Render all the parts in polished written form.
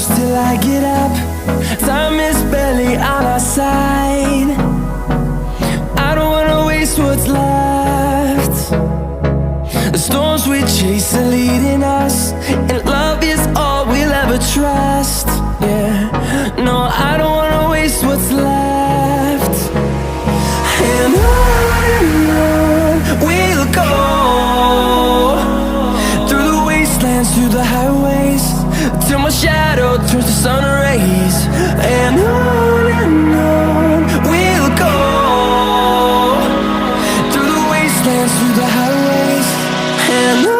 close till I get up. Time is barely on our side. I don't wanna waste what's left. The storms we chase are leading us, and love is all we'll ever trust. Yeah, no, I don't wanna waste what's left. And on we'll go, through the wastelands, through the highways, till my shadow turns to sun rays. And on we'll go, through the wastelands, through the highways, and on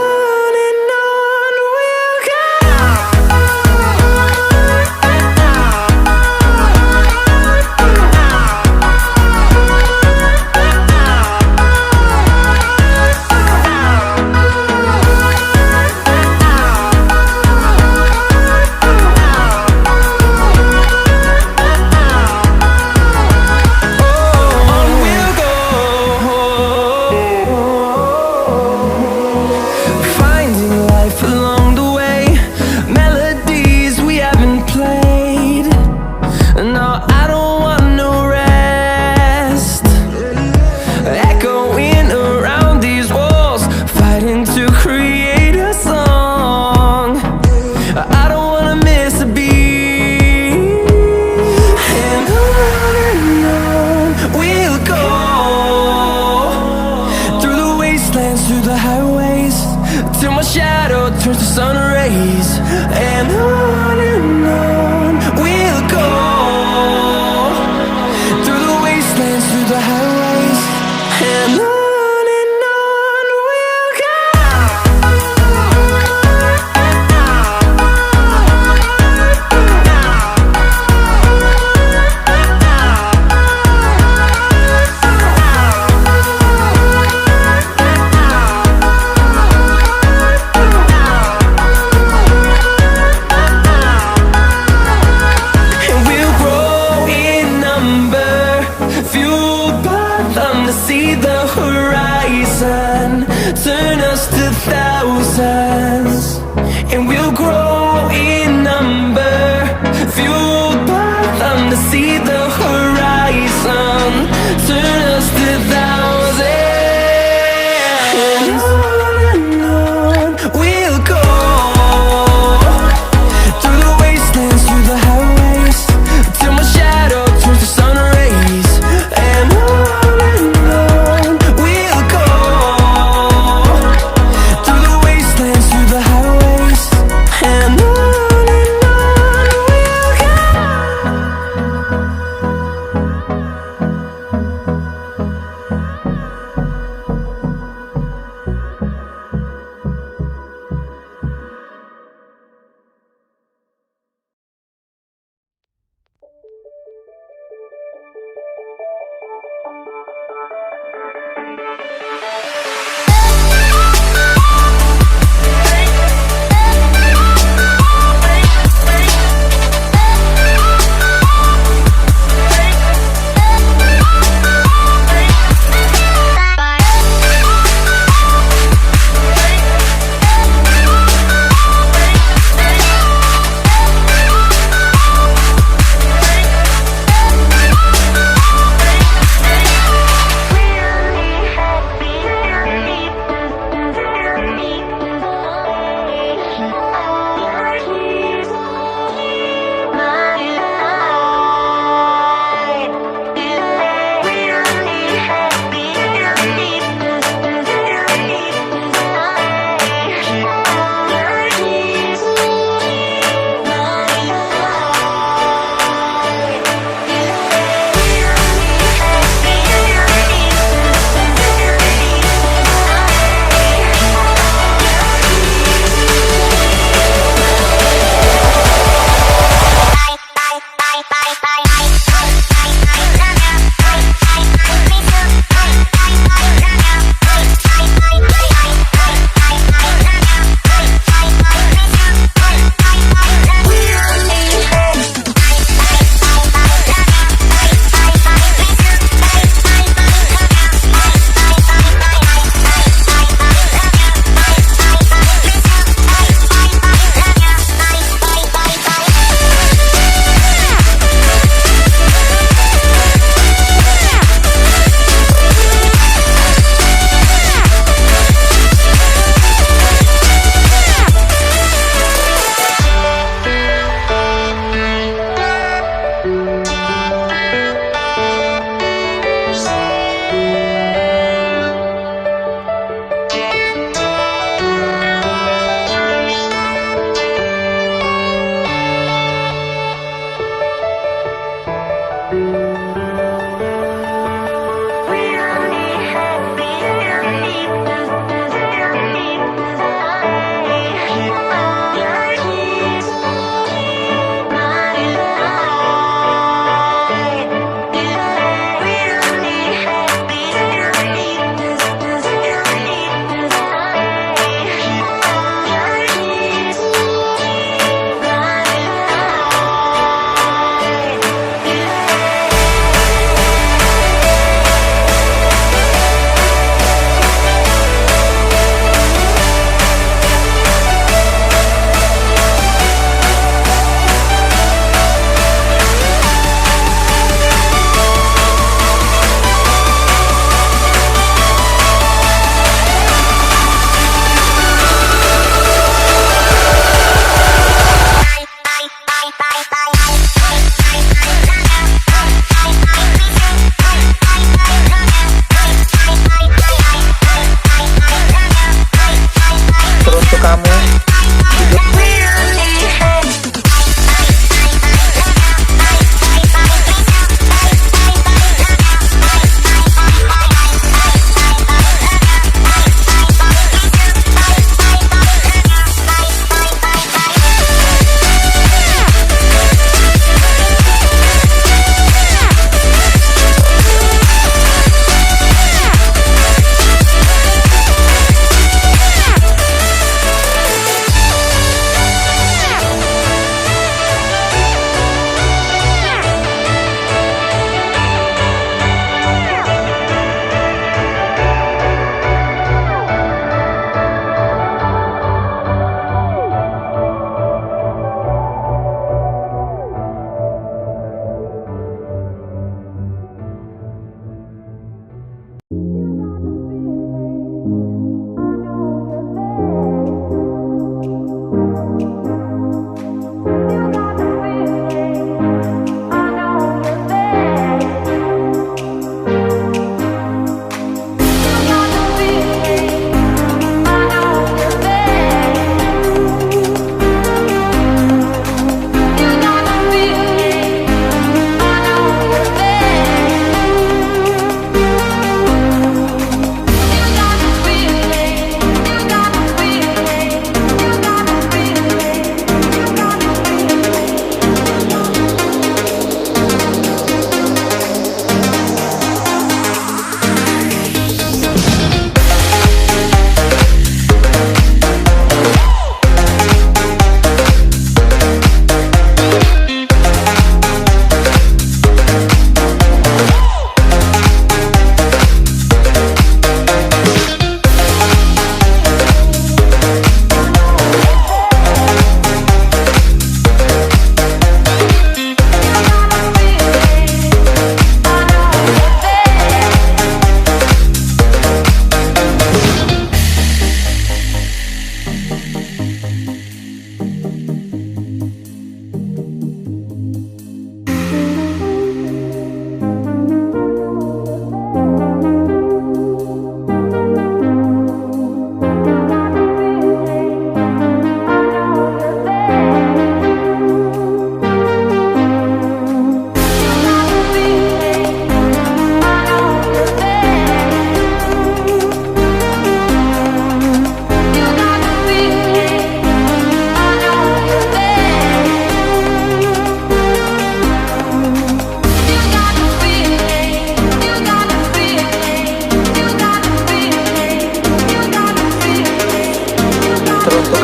we'll go. Through the highways, till my shadow turns to sun rays. And on we'll go, through the wastelands, through the highways, and on we'll go. See the horizon turn us to thousands, and we'll grow in number, fueled by them. To see the horizon turn us to thousands, and on we'll go, through the wastelands, through the highways, till my shadow turns to sun rays. And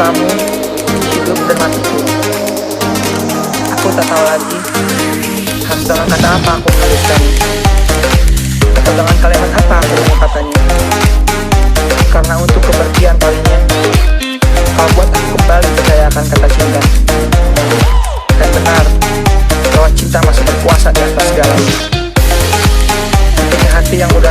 kamu hidup dan matiku. Aku tak tahu lagi harus dengan kata apa aku menuliskannya, atau dengan kalimat apa aku mengungkapkannya. Karena untuk kepergian kalinya, kau buat aku kembali percaya akan kata cinta. Dan benar bahwa cinta masih berkuasa di atas segalanya. Punya hati yang mudah